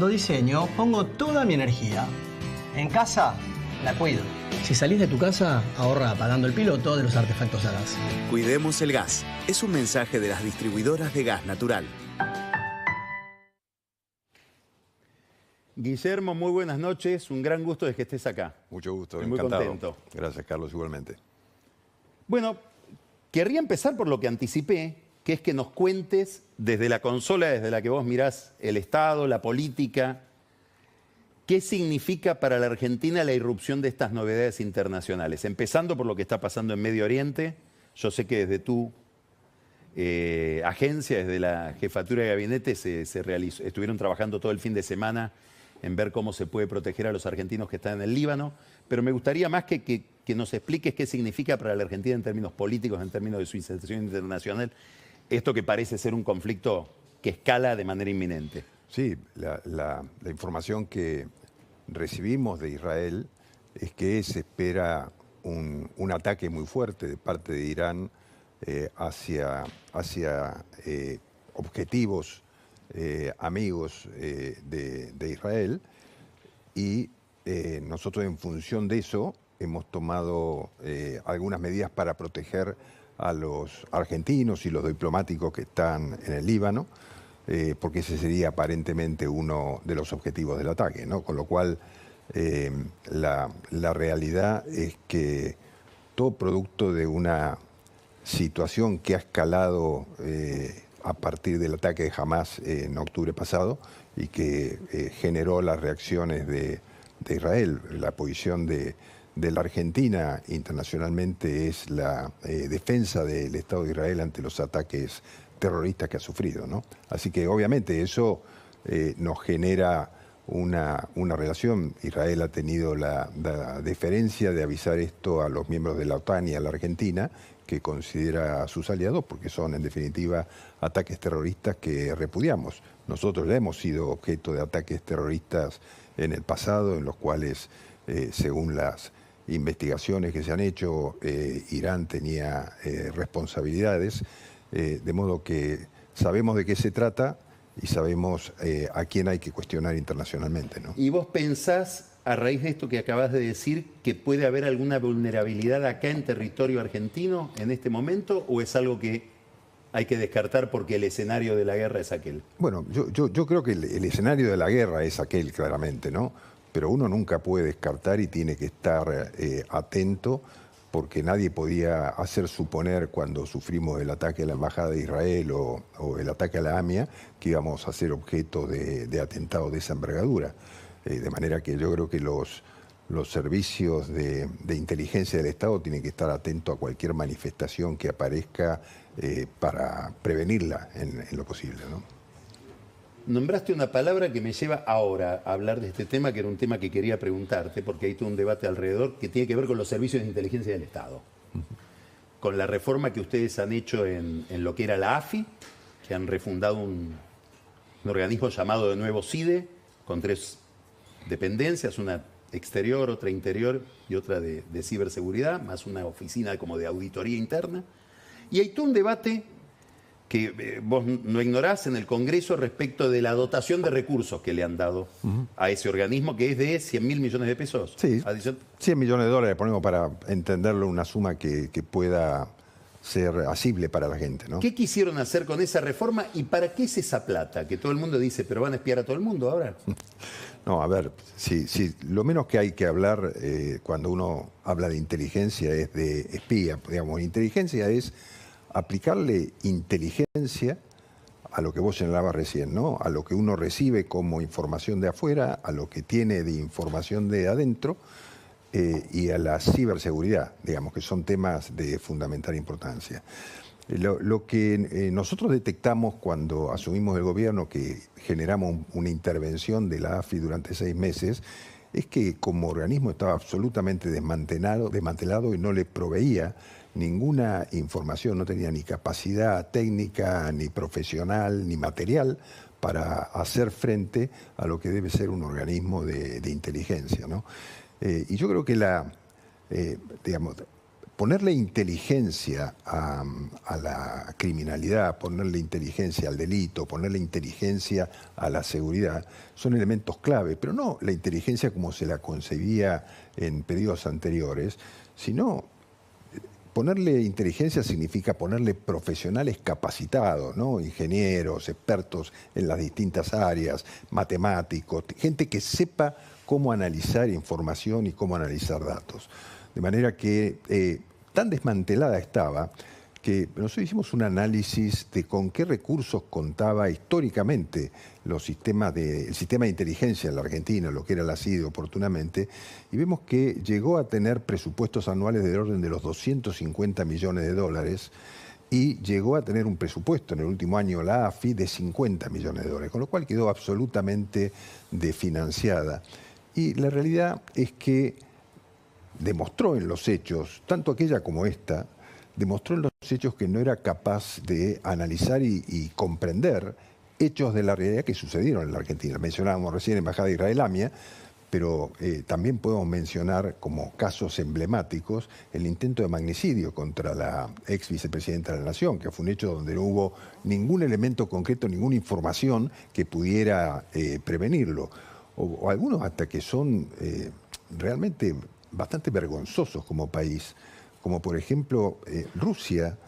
Cuando diseño, pongo toda mi energía. En casa, la cuido. Si salís de tu casa, ahorra apagando el piloto de los artefactos a gas. Cuidemos el gas. Es un mensaje de las distribuidoras de gas natural. Guillermo, muy buenas noches. Un gran gusto de que estés acá. Mucho gusto, Estoy muy encantado. contento. Gracias, Carlos, igualmente. Bueno, querría empezar por lo que anticipé, que es que nos cuentes desde la consola, desde la que vos mirás el Estado, la política, qué significa para la Argentina la irrupción de estas novedades internacionales. Empezando por lo que está pasando en Medio Oriente. Yo sé que desde tu agencia, desde la jefatura de gabinete, estuvieron trabajando todo el fin de semana en ver cómo se puede proteger a los argentinos que están en el Líbano, pero me gustaría más que nos expliques qué significa para la Argentina en términos políticos, en términos de su inserción internacional, esto que parece ser un conflicto que escala de manera inminente. Sí, la información que recibimos de Israel es que se espera un ataque muy fuerte de parte de Irán hacia objetivos amigos de Israel, y nosotros en función de eso hemos tomado algunas medidas para proteger a los argentinos y los diplomáticos que están en el Líbano, porque ese sería aparentemente uno de los objetivos del ataque, ¿no? Con lo cual la realidad es que todo producto de una situación que ha escalado a partir del ataque de Hamás en octubre pasado y que generó las reacciones de Israel. La posición de la Argentina internacionalmente es la defensa del Estado de Israel ante los ataques terroristas que ha sufrido, ¿no? Así que obviamente eso nos genera una relación. Israel ha tenido la deferencia de avisar esto a los miembros de la OTAN y a la Argentina, que considera a sus aliados, porque son en definitiva ataques terroristas que repudiamos. Nosotros ya hemos sido objeto de ataques terroristas en el pasado, en los cuales, según las investigaciones que se han hecho, Irán tenía responsabilidades, de modo que sabemos de qué se trata y sabemos a quién hay que cuestionar internacionalmente, ¿no? ¿Y vos pensás, a raíz de esto que acabas de decir, que puede haber alguna vulnerabilidad acá en territorio argentino en este momento, o es algo que hay que descartar porque el escenario de la guerra es aquel? Bueno, yo creo que el escenario de la guerra es aquel, claramente, ¿no? Pero uno nunca puede descartar y tiene que estar atento, porque nadie podía hacer suponer cuando sufrimos el ataque a la Embajada de Israel o el ataque a la AMIA que íbamos a ser objeto de atentados de esa envergadura. De manera que yo creo que los servicios de inteligencia del Estado tienen que estar atentos a cualquier manifestación que aparezca para prevenirla en lo posible, ¿no? Nombraste una palabra que me lleva ahora a hablar de este tema, que era un tema que quería preguntarte, porque hay todo un debate alrededor que tiene que ver con los servicios de inteligencia del Estado. Con la reforma que ustedes han hecho en lo que era la AFI, que han refundado un organismo llamado de nuevo CIDE, con 3 dependencias, una exterior, otra interior y otra de ciberseguridad, más una oficina como de auditoría interna. Y hay todo un debate que vos no ignorás en el Congreso respecto de la dotación de recursos que le han dado a ese organismo, que es de 100.000 millones de pesos. Sí, 100 millones de dólares, ponemos para entenderlo, una suma que pueda ser asible para la gente, ¿no? ¿Qué quisieron hacer con esa reforma y para qué es esa plata? Que todo el mundo dice, pero van a espiar a todo el mundo ahora. No, a ver, sí, lo menos que hay que hablar cuando uno habla de inteligencia es de espía. Digamos, inteligencia es aplicarle inteligencia a lo que vos señalabas recién, ¿no? A lo que uno recibe como información de afuera, a lo que tiene de información de adentro y a la ciberseguridad, digamos, que son temas de fundamental importancia. Lo que nosotros detectamos cuando asumimos el gobierno, que generamos una intervención de la AFI durante 6 meses, es que como organismo estaba absolutamente desmantelado y no le proveía ninguna información, no tenía ni capacidad técnica, ni profesional, ni material para hacer frente a lo que debe ser un organismo de inteligencia, ¿no? Y yo creo que digamos, ponerle inteligencia a la criminalidad, ponerle inteligencia al delito, ponerle inteligencia a la seguridad, son elementos clave, pero no la inteligencia como se la concebía en periodos anteriores, sino ponerle inteligencia significa ponerle profesionales capacitados, ¿no? Ingenieros, expertos en las distintas áreas, matemáticos, gente que sepa cómo analizar información y cómo analizar datos. De manera que tan desmantelada estaba que nosotros hicimos un análisis de con qué recursos contaba históricamente el sistema de inteligencia en la Argentina, lo que era la CIDE oportunamente, y vemos que llegó a tener presupuestos anuales del orden de los 250 millones de dólares y llegó a tener un presupuesto en el último año la AFI de 50 millones de dólares, con lo cual quedó absolutamente desfinanciada. Y la realidad es que demostró en los hechos, tanto aquella como esta, demostró en los hechos que no era capaz de analizar y comprender hechos de la realidad que sucedieron en la Argentina. Mencionábamos recién Embajada de Israel AMIA, pero también podemos mencionar como casos emblemáticos el intento de magnicidio contra la ex vicepresidenta de la Nación, que fue un hecho donde no hubo ningún elemento concreto, ninguna información que pudiera prevenirlo. O algunos hasta que son realmente bastante vergonzosos como país, como por ejemplo Rusia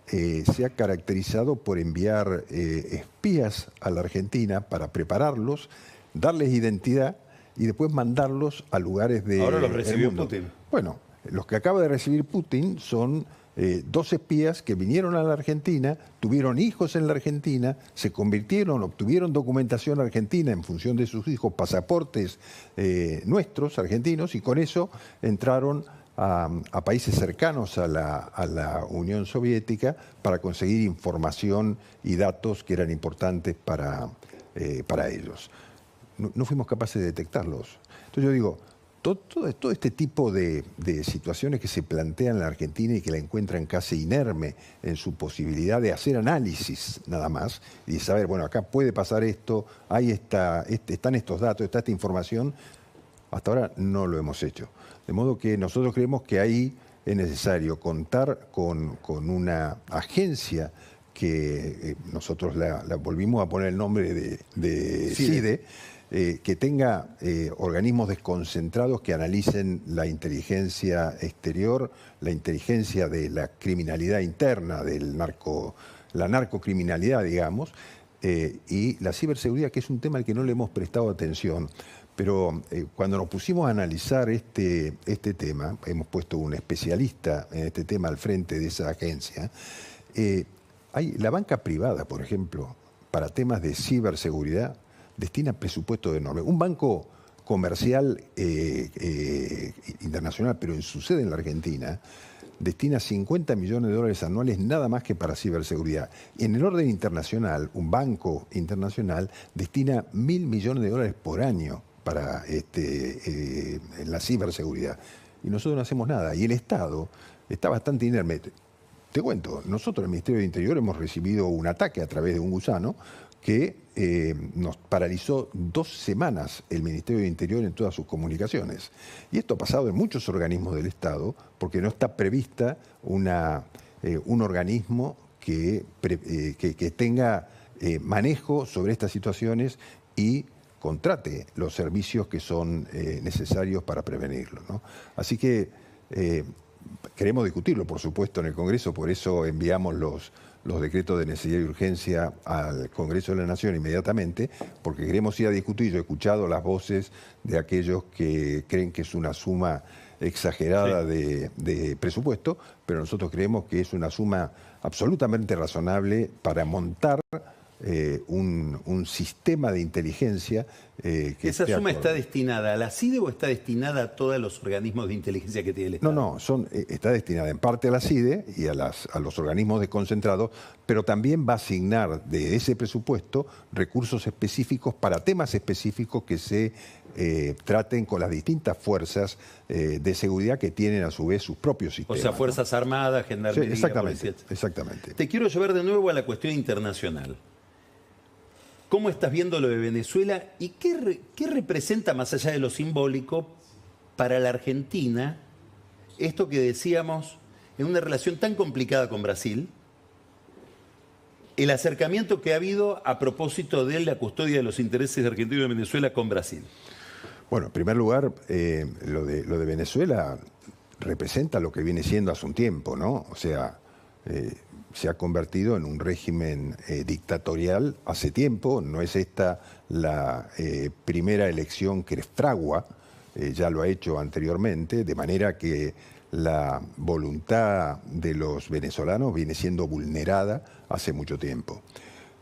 se ha caracterizado por enviar espías a la Argentina para prepararlos, darles identidad y después mandarlos a lugares de... Ahora los recibió Putin. Bueno, los que acaba de recibir Putin son 2 espías que vinieron a la Argentina, tuvieron hijos en la Argentina, se convirtieron, obtuvieron documentación argentina en función de sus hijos, pasaportes nuestros, argentinos, y con eso entraron a países cercanos a la Unión Soviética para conseguir información y datos que eran importantes para ellos. No fuimos capaces de detectarlos. Entonces yo digo, todo este tipo de situaciones que se plantean en la Argentina y que la encuentran casi inerme en su posibilidad de hacer análisis nada más y de saber, bueno, acá puede pasar esto, ahí están estos datos, está esta información, hasta ahora no lo hemos hecho. De modo que nosotros creemos que ahí es necesario contar con una agencia que nosotros la volvimos a poner el nombre de CIDE, que tenga organismos desconcentrados que analicen la inteligencia exterior, la inteligencia de la criminalidad interna, la narcocriminalidad, digamos, y la ciberseguridad, que es un tema al que no le hemos prestado atención. Pero cuando nos pusimos a analizar este tema, hemos puesto un especialista en este tema al frente de esa agencia, hay la banca privada, por ejemplo, para temas de ciberseguridad, destina presupuesto enorme. Un banco comercial internacional, pero en su sede en la Argentina, destina 50 millones de dólares anuales nada más que para ciberseguridad. En el orden internacional, un banco internacional destina 1.000 millones de dólares por año para la ciberseguridad. Y nosotros no hacemos nada. Y el Estado está bastante inerme. Te cuento, nosotros en el Ministerio de Interior hemos recibido un ataque a través de un gusano que nos paralizó 2 semanas el Ministerio de Interior en todas sus comunicaciones. Y esto ha pasado en muchos organismos del Estado porque no está prevista un organismo que tenga manejo sobre estas situaciones y contrate los servicios que son necesarios para prevenirlo, ¿no? Así que queremos discutirlo, por supuesto, en el Congreso, por eso enviamos los decretos de necesidad y urgencia al Congreso de la Nación inmediatamente, porque queremos ir a discutir. Yo he escuchado las voces de aquellos que creen que es una suma exagerada de presupuesto, pero nosotros creemos que es una suma absolutamente razonable para montar un sistema de inteligencia ¿Esa suma está destinada a la CIDE o está destinada a todos los organismos de inteligencia que tiene el Estado? No, está destinada en parte a la CIDE y a los organismos desconcentrados, pero también va a asignar de ese presupuesto recursos específicos para temas específicos que se traten con las distintas fuerzas de seguridad que tienen a su vez sus propios sistemas. O sea, Fuerzas Armadas, Gendarmería, sí, Policía. Exactamente. Te quiero llevar de nuevo a la cuestión internacional. ¿Cómo estás viendo lo de Venezuela y qué representa, más allá de lo simbólico, para la Argentina, esto que decíamos, en una relación tan complicada con Brasil, el acercamiento que ha habido a propósito de la custodia de los intereses de Argentina y de Venezuela con Brasil? Bueno, en primer lugar, lo de Venezuela representa lo que viene siendo hace un tiempo, ¿no? O sea, se ha convertido en un régimen dictatorial hace tiempo. No es esta la primera elección que fragua, ya lo ha hecho anteriormente, de manera que la voluntad de los venezolanos viene siendo vulnerada hace mucho tiempo.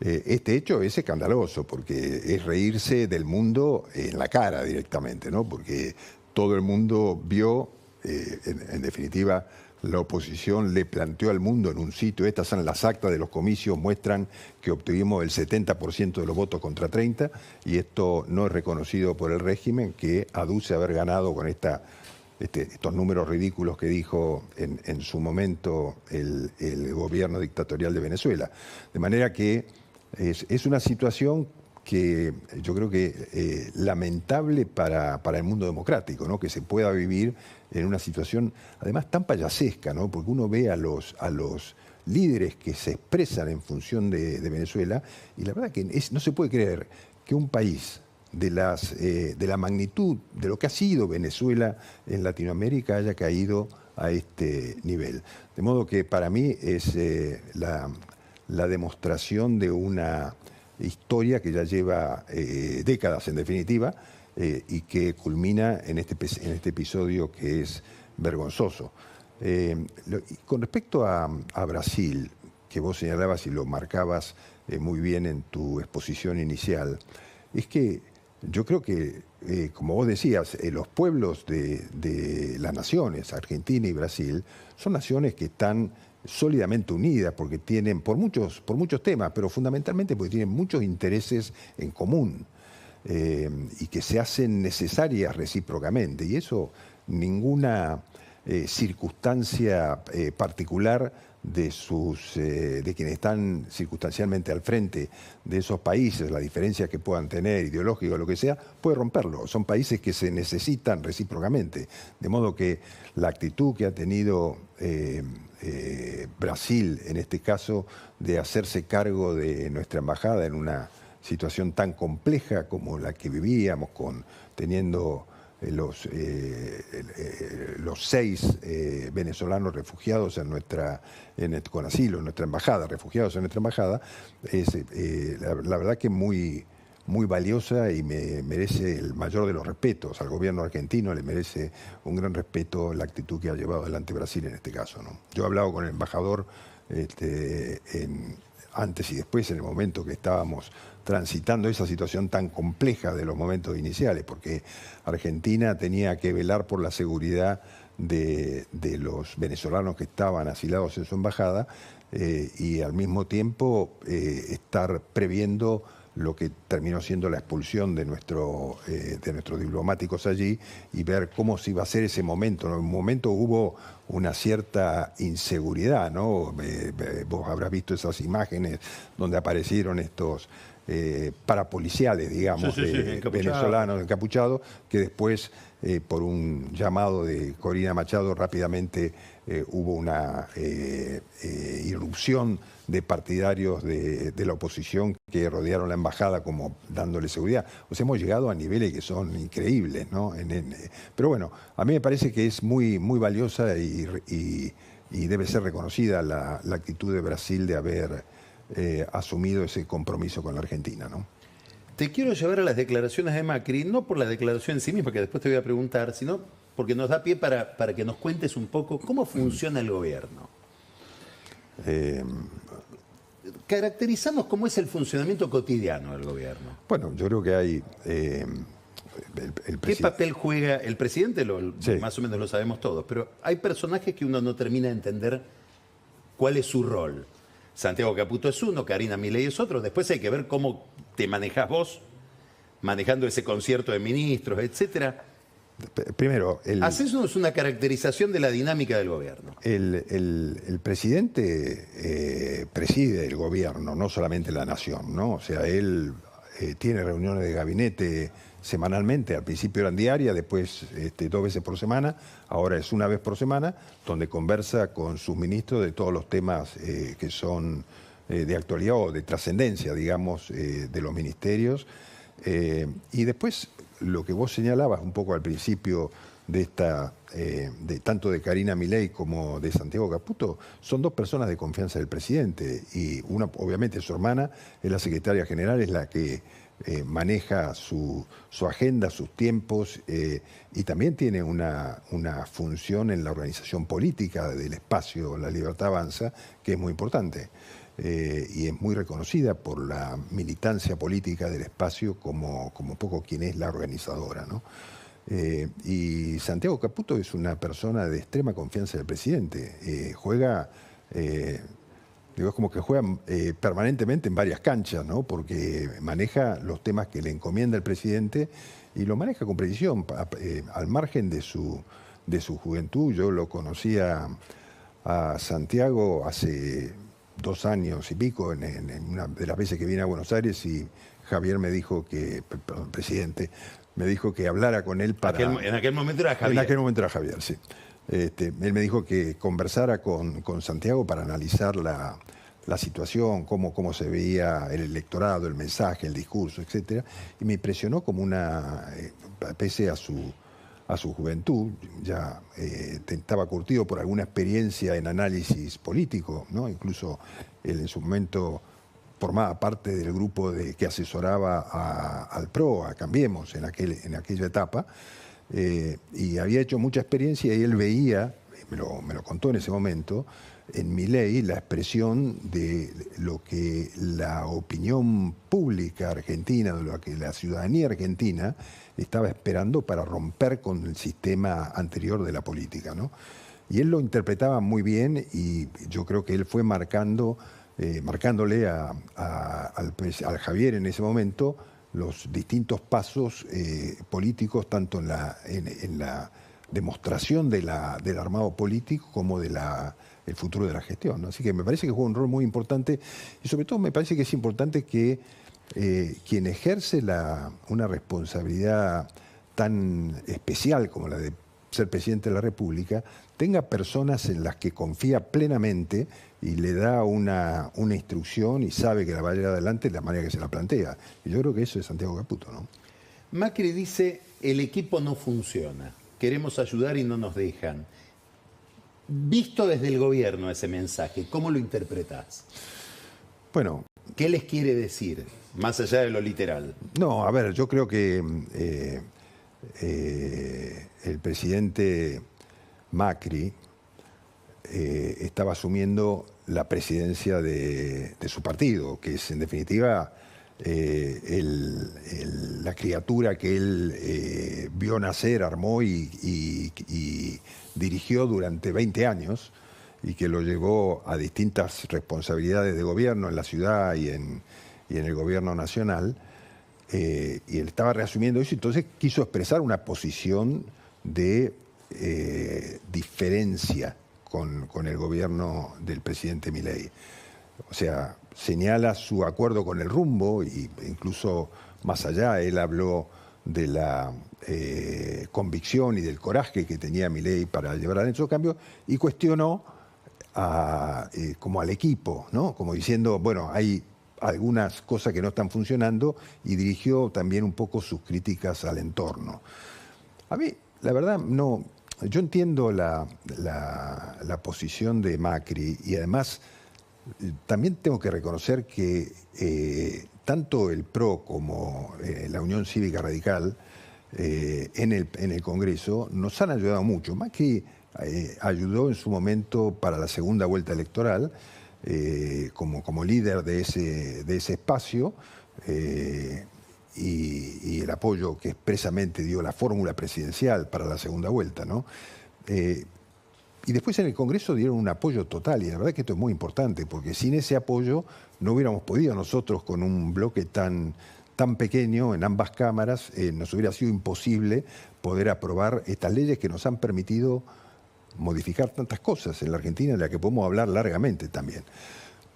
Este hecho es escandaloso porque es reírse del mundo en la cara directamente, ¿no? Porque todo el mundo vio, en definitiva, la oposición le planteó al mundo en un sitio, estas son las actas de los comicios, muestran que obtuvimos el 70% de los votos contra 30, y esto no es reconocido por el régimen, que aduce haber ganado con estos números ridículos que dijo en su momento el gobierno dictatorial de Venezuela. De manera que es una situación que yo creo que lamentable para el mundo democrático, ¿no? Que se pueda vivir en una situación además tan payasesca, ¿no? Porque uno ve a los líderes que se expresan en función de Venezuela, y la verdad que no se puede creer que un país de la magnitud de lo que ha sido Venezuela en Latinoamérica haya caído a este nivel. De modo que para mí es la demostración de una historia que ya lleva décadas en definitiva, y que culmina en este episodio que es vergonzoso. Con respecto a Brasil, que vos señalabas y lo marcabas muy bien en tu exposición inicial, es que yo creo que, como vos decías, los pueblos de las naciones, Argentina y Brasil, son naciones que están sólidamente unidas porque tienen, por muchos temas, pero fundamentalmente porque tienen muchos intereses en común, y que se hacen necesarias recíprocamente. Y eso, ninguna circunstancia particular de quienes están circunstancialmente al frente de esos países, la diferencia que puedan tener, ideológica o lo que sea, puede romperlo. Son países que se necesitan recíprocamente. De modo que la actitud que ha tenido Brasil, en este caso, de hacerse cargo de nuestra embajada en una situación tan compleja como la que vivíamos, teniendo los 6 venezolanos refugiados con asilo en nuestra embajada, refugiados en nuestra embajada, es la verdad que muy valiosa, y me merece el mayor de los respetos. Al gobierno argentino le merece un gran respeto la actitud que ha llevado adelante Brasil en este caso, ¿no? Yo he hablado con el embajador antes y después, en el momento que estábamos transitando esa situación tan compleja de los momentos iniciales, porque Argentina tenía que velar por la seguridad de los venezolanos que estaban asilados en su embajada, y al mismo tiempo estar previendo lo que terminó siendo la expulsión de nuestros diplomáticos allí, y ver cómo se iba a hacer ese momento, ¿no? En un momento hubo una cierta inseguridad, ¿no? Vos habrás visto esas imágenes donde aparecieron estos parapoliciales, digamos, venezolanos encapuchados, que después, por un llamado de Corina Machado, rápidamente hubo una irrupción de partidarios de la oposición que rodearon la embajada como dándole seguridad. O sea, hemos llegado a niveles que son increíbles, ¿no? Pero bueno, a mí me parece que es muy valiosa y debe ser reconocida la actitud de Brasil de haber asumido ese compromiso con la Argentina, ¿no? Te quiero llevar a las declaraciones de Macri, no por la declaración en sí misma, que después te voy a preguntar, sino porque nos da pie para que nos cuentes un poco cómo funciona el gobierno. Caracterizamos cómo es el funcionamiento cotidiano del gobierno. Bueno, yo creo que hay... ¿Qué papel juega el presidente? Sí. Más o menos lo sabemos todos, pero hay personajes que uno no termina de entender cuál es su rol. Santiago Caputo es uno, Karina Milei es otro. Después hay que ver cómo te manejás vos, manejando ese concierto de ministros, etcétera. Primero, hacenos una caracterización de la dinámica del gobierno. El presidente preside el gobierno, no solamente la nación, ¿no? O sea, él tiene reuniones de gabinete semanalmente. Al principio eran diarias, después 2 veces por semana, ahora es 1 vez por semana, donde conversa con sus ministros de todos los temas que son de actualidad o de trascendencia, digamos, de los ministerios. Y después, lo que vos señalabas un poco al principio de tanto de Karina Milei como de Santiago Caputo, son 2 personas de confianza del presidente, y una, obviamente, su hermana es la secretaria general, es la que maneja su agenda, sus tiempos, y también tiene una función en la organización política del espacio La Libertad Avanza, que es muy importante. Y es muy reconocida por la militancia política del espacio como poco quien es la organizadora, ¿no? Y Santiago Caputo es una persona de extrema confianza del presidente. Juega, es como que juega permanentemente en varias canchas, ¿no? Porque maneja los temas que le encomienda el presidente y lo maneja con precisión, al margen de su juventud. Yo lo conocía a Santiago hace 2 años y pico, en una de las veces que vine a Buenos Aires, y Javier me dijo que, perdón, el presidente, me dijo que hablara con él para... En aquel momento era Javier. En aquel momento era Javier, sí. Él me dijo que conversara con Santiago para analizar la situación, cómo se veía el electorado, el mensaje, el discurso, etc. Y me impresionó como pese a su juventud, ya estaba curtido por alguna experiencia en análisis político, ¿no? Incluso él en su momento formaba parte del grupo que asesoraba al PRO, a Cambiemos, en aquella etapa, y había hecho mucha experiencia, y él veía, me lo contó en ese momento, en Milei la expresión de lo que la opinión pública argentina, de lo que la ciudadanía argentina estaba esperando para romper con el sistema anterior de la política, ¿no? Y él lo interpretaba muy bien, y yo creo que él fue marcándole al Javier en ese momento los distintos pasos políticos, tanto en la demostración del armado político como el futuro de la gestión, ¿no? Así que me parece que juega un rol muy importante, y sobre todo me parece que es importante que quien ejerce una responsabilidad tan especial como la de ser presidente de la República tenga personas en las que confía plenamente y le da una instrucción y sabe que la va a llevar adelante de la manera que se la plantea. Y yo creo que eso es Santiago Caputo, ¿no? Macri dice, el equipo no funciona, queremos ayudar y no nos dejan. Visto desde el gobierno ese mensaje, ¿cómo lo interpretás? Bueno, ¿qué les quiere decir, más allá de lo literal? No, a ver, yo creo que el presidente Macri estaba asumiendo la presidencia de su partido, que es en definitiva la criatura que él vio nacer, armó y dirigió durante 20 años, y que lo llevó a distintas responsabilidades de gobierno en la ciudad y en el gobierno nacional, y él estaba reasumiendo eso. Entonces quiso expresar una posición de diferencia con el gobierno del presidente Milei. O sea, señala su acuerdo con el rumbo, e incluso más allá, él habló de la convicción y del coraje que tenía Milei para llevar adelante esos cambios, y cuestionó como al equipo, ¿no? Como diciendo, bueno, hay algunas cosas que no están funcionando, y dirigió también un poco sus críticas al entorno. A mí, la verdad, no. Yo entiendo la posición de Macri, y además también tengo que reconocer que tanto el PRO como la Unión Cívica Radical en el Congreso nos han ayudado mucho. Macri ayudó en su momento para la segunda vuelta electoral como líder de ese espacio, y el apoyo que expresamente dio la fórmula presidencial para la segunda vuelta, ¿no? Y después en el Congreso dieron un apoyo total, y la verdad que esto es muy importante, porque sin ese apoyo no hubiéramos podido nosotros, con un bloque tan pequeño en ambas cámaras, nos hubiera sido imposible poder aprobar estas leyes que nos han permitido modificar tantas cosas en la Argentina, de las que podemos hablar largamente también.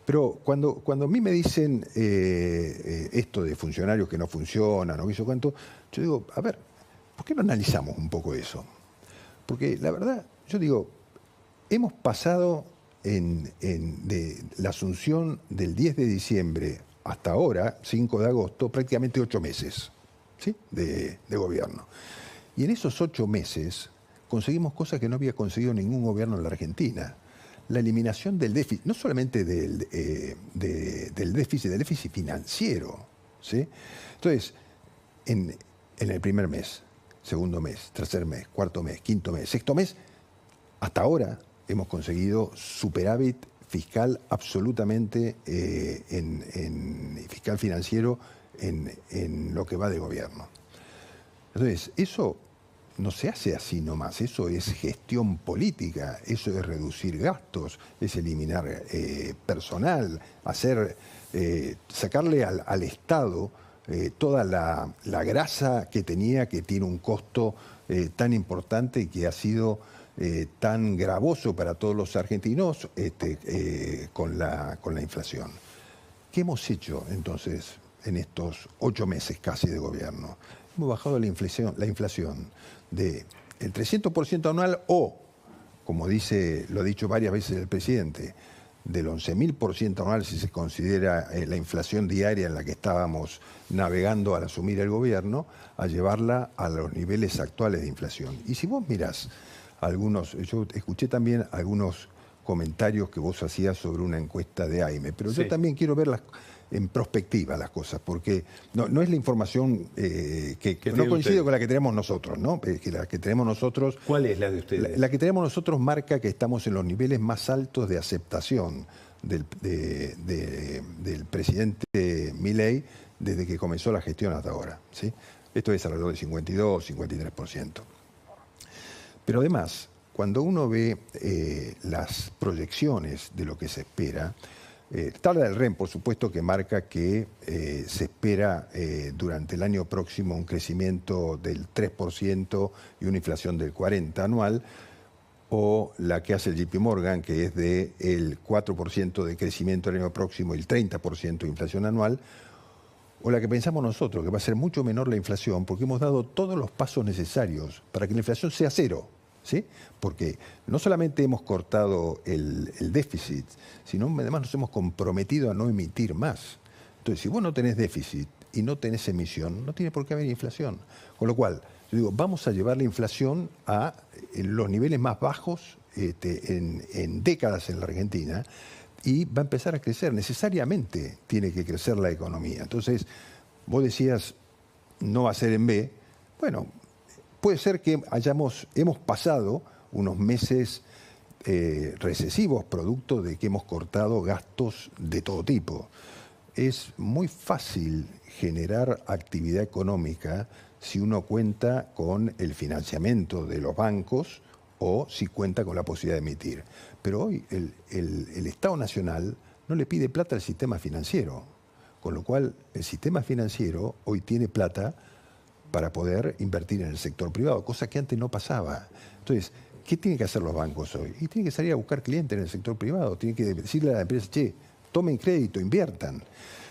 Pero cuando a mí me dicen esto de funcionarios que no funcionan, o eso cuánto, yo digo, a ver, ¿por qué no analizamos un poco eso? Porque la verdad, yo digo, hemos pasado de la asunción del 10 de diciembre hasta ahora, 5 de agosto, prácticamente 8 meses, ¿sí?, de gobierno. Y en esos 8 meses conseguimos cosas que no había conseguido ningún gobierno en la Argentina. La eliminación del déficit, no solamente del déficit financiero, ¿sí? Entonces, en el primer mes, segundo mes, tercer mes, cuarto mes, quinto mes, sexto mes, hasta ahora hemos conseguido superávit fiscal absolutamente fiscal financiero en lo que va de gobierno. Entonces, eso no se hace así nomás, eso es gestión política, eso es reducir gastos, es eliminar personal, sacarle al Estado toda la grasa que tenía, que tiene un costo tan importante y que ha sido tan gravoso para todos los argentinos con la inflación. ¿Qué hemos hecho entonces en estos 8 meses casi de gobierno? Hemos bajado la inflación del 300% anual o, como lo ha dicho varias veces el presidente, del 11.000% anual si se considera la inflación diaria en la que estábamos navegando al asumir el gobierno, a llevarla a los niveles actuales de inflación. Y si vos mirás yo escuché también algunos comentarios que vos hacías sobre una encuesta de AIME, pero sí, yo también quiero verlas en perspectiva las cosas, porque no es la información que no coincide con la que tenemos nosotros, ¿no? Que la que tenemos nosotros. ¿Cuál es la de ustedes? La que tenemos nosotros marca que estamos en los niveles más altos de aceptación del presidente Milei desde que comenzó la gestión hasta ahora, ¿sí? Esto es alrededor del 52, 53%. Pero además, cuando uno ve las proyecciones de lo que se espera, tabla del REN, por supuesto, que marca que se espera durante el año próximo un crecimiento del 3% y una inflación del 40% anual, o la que hace el JP Morgan, que es del 4% de crecimiento el año próximo y el 30% de inflación anual, o la que pensamos nosotros, que va a ser mucho menor la inflación, porque hemos dado todos los pasos necesarios para que la inflación sea cero, ¿sí? Porque no solamente hemos cortado el déficit, sino además nos hemos comprometido a no emitir más. Entonces, si vos no tenés déficit y no tenés emisión, no tiene por qué haber inflación. Con lo cual, yo digo, vamos a llevar la inflación a los niveles más bajos en décadas en la Argentina, y va a empezar a crecer. Necesariamente tiene que crecer la economía. Entonces, vos decías, no va a ser en B. Bueno, puede ser que hemos pasado unos meses recesivos, producto de que hemos cortado gastos de todo tipo. Es muy fácil generar actividad económica si uno cuenta con el financiamiento de los bancos o si cuenta con la posibilidad de emitir. Pero hoy el Estado Nacional no le pide plata al sistema financiero, con lo cual el sistema financiero hoy tiene plata para poder invertir en el sector privado, cosa que antes no pasaba. Entonces, ¿qué tienen que hacer los bancos hoy? Y tienen que salir a buscar clientes en el sector privado, tienen que decirle a la empresa, che, tomen crédito, inviertan.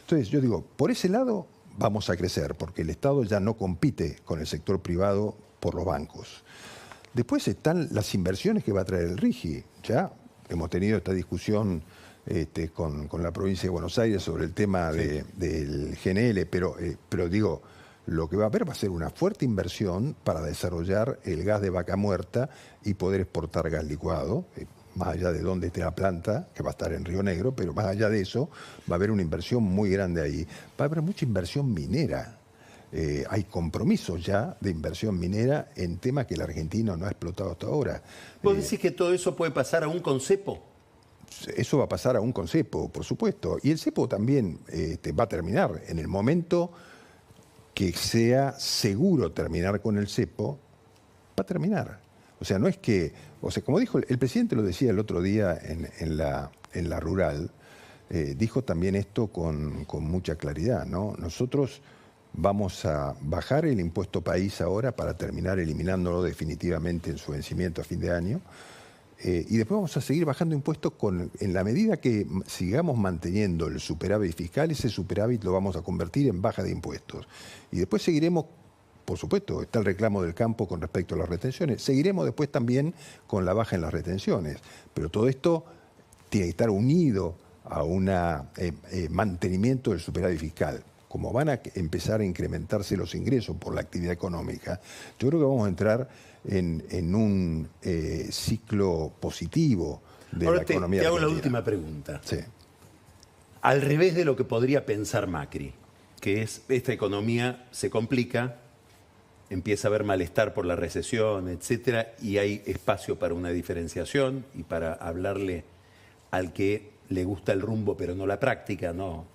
Entonces, yo digo, por ese lado vamos a crecer, porque el Estado ya no compite con el sector privado por los bancos. Después están las inversiones que va a traer el RIGI. Ya hemos tenido esta discusión con la provincia de Buenos Aires sobre el tema del GNL, pero digo, lo que va a haber va a ser una fuerte inversión para desarrollar el gas de vaca muerta y poder exportar gas licuado, más allá de dónde esté la planta, que va a estar en Río Negro, pero más allá de eso va a haber una inversión muy grande ahí. Va a haber mucha inversión minera. Hay compromisos ya de inversión minera en temas que el argentino no ha explotado hasta ahora. ¿Vos decís que todo eso puede pasar a un concepo? Eso va a pasar a un concepo, por supuesto. Y el cepo también va a terminar. En el momento que sea seguro terminar con el cepo, va a terminar. O sea, no es que... O sea, como dijo el presidente, lo decía el otro día en la rural, dijo también esto con mucha claridad, ¿no? Nosotros vamos a bajar el impuesto país ahora para terminar eliminándolo definitivamente en su vencimiento a fin de año. Y después vamos a seguir bajando impuestos en la medida que sigamos manteniendo el superávit fiscal, ese superávit lo vamos a convertir en baja de impuestos. Y después seguiremos, por supuesto, está el reclamo del campo con respecto a las retenciones, seguiremos después también con la baja en las retenciones. Pero todo esto tiene que estar unido a un mantenimiento del superávit fiscal. Como van a empezar a incrementarse los ingresos por la actividad económica, yo creo que vamos a entrar en un ciclo positivo de la economía. Te hago la argentina. última pregunta. Sí. Al revés de lo que podría pensar Macri, que es esta economía se complica, empieza a haber malestar por la recesión, etcétera, y hay espacio para una diferenciación y para hablarle al que le gusta el rumbo pero no la práctica, ¿no?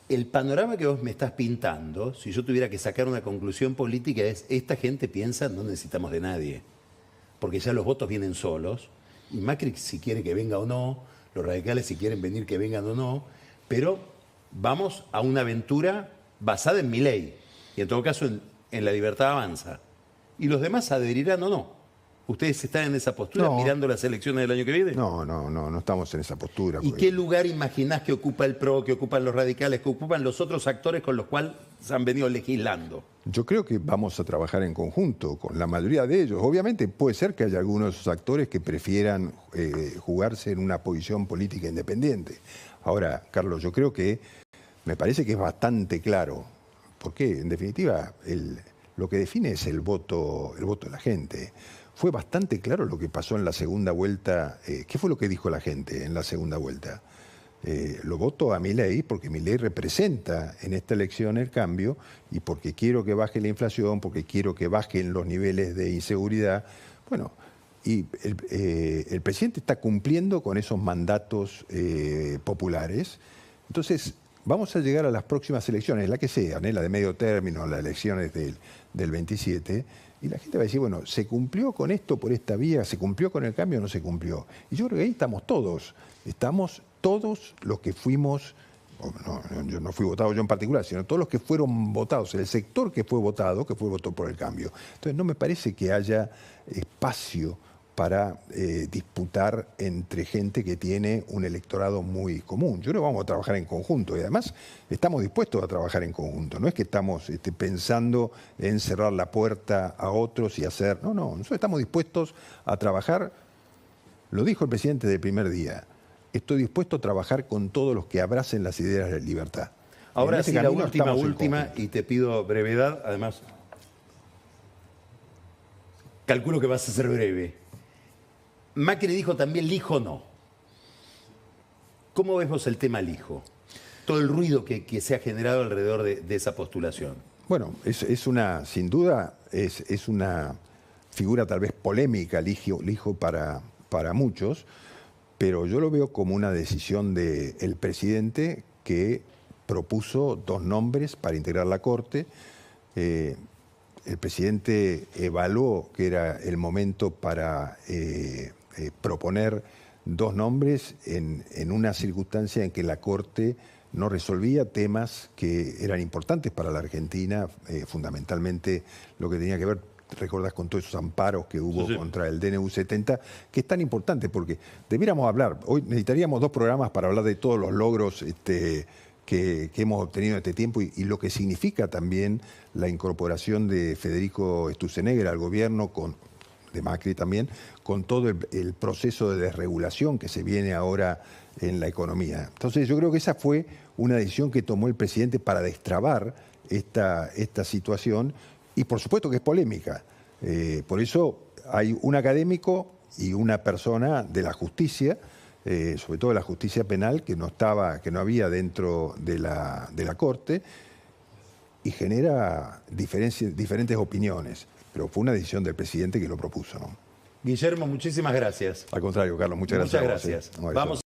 El panorama que vos me estás pintando, si yo tuviera que sacar una conclusión política, es esta gente piensa no necesitamos de nadie, porque ya los votos vienen solos, y Macri si quiere que venga o no, los radicales si quieren venir que vengan o no, pero vamos a una aventura basada en Milei, y en todo caso en la libertad avanza. Y los demás adherirán o no. ¿Ustedes están en esa postura No. mirando las elecciones del año que viene? No estamos en esa postura. ¿Y porque- qué lugar imaginás que ocupa el PRO, que ocupan los radicales, que ocupan los otros actores con los cuales se han venido legislando? Yo creo que vamos a trabajar en conjunto con la mayoría de ellos. Obviamente puede ser que haya algunos actores que prefieran jugarse en una posición política independiente. Ahora, Carlos, yo creo que me parece que es bastante claro, porque en definitiva lo que define es el voto de la gente. Fue bastante claro lo que pasó en la segunda vuelta. ¿Qué fue lo que dijo la gente en la segunda vuelta? Lo voto a Milei porque Milei representa en esta elección el cambio y porque quiero que baje la inflación, porque quiero que bajen los niveles de inseguridad. Bueno, y el presidente está cumpliendo con esos mandatos populares. Entonces, vamos a llegar a las próximas elecciones, la que sean, la de medio término, las elecciones del 27, y la gente va a decir, bueno, ¿se cumplió con esto por esta vía? ¿Se cumplió con el cambio o no se cumplió? Y yo creo que ahí estamos todos los que fuimos, yo no fui votado yo en particular, sino todos los que fueron votados, el sector que votó por el cambio. Entonces no me parece que haya espacio para disputar entre gente que tiene un electorado muy común. Yo creo que vamos a trabajar en conjunto y además estamos dispuestos a trabajar en conjunto. No es que estamos pensando en cerrar la puerta a otros y hacer... No, nosotros estamos dispuestos a trabajar, lo dijo el presidente del primer día, estoy dispuesto a trabajar con todos los que abracen las ideas de libertad. Ahora En ese sí, la camino estamos en última, conjunto. y te pido brevedad, además, calculo que vas a ser breve. Macri dijo también lijo no. ¿Cómo ves vos el tema lijo? Todo el ruido que se ha generado alrededor de esa postulación. Bueno, sin duda, es una figura tal vez polémica, lijo para muchos, pero yo lo veo como una decisión del presidente que propuso dos nombres para integrar la Corte. El presidente evaluó que era el momento para proponer dos nombres en una circunstancia en que la Corte no resolvía temas que eran importantes para la Argentina, fundamentalmente lo que tenía que ver, recordás, con todos esos amparos que hubo contra el DNU 70, que es tan importante porque debiéramos hablar, hoy necesitaríamos 2 programas para hablar de todos los logros que hemos obtenido en este tiempo y lo que significa también la incorporación de Federico Sturzenegger al gobierno, de Macri también, con todo el proceso de desregulación que se viene ahora en la economía. Entonces yo creo que esa fue una decisión que tomó el presidente para destrabar esta situación y por supuesto que es polémica. Por eso hay un académico y una persona de la justicia, sobre todo de la justicia penal, que no había dentro de la Corte y genera diferentes opiniones. Pero fue una decisión del presidente que lo propuso, ¿no? Guillermo, muchísimas gracias. Al contrario, Carlos, muchas gracias. Muchas gracias. Vamos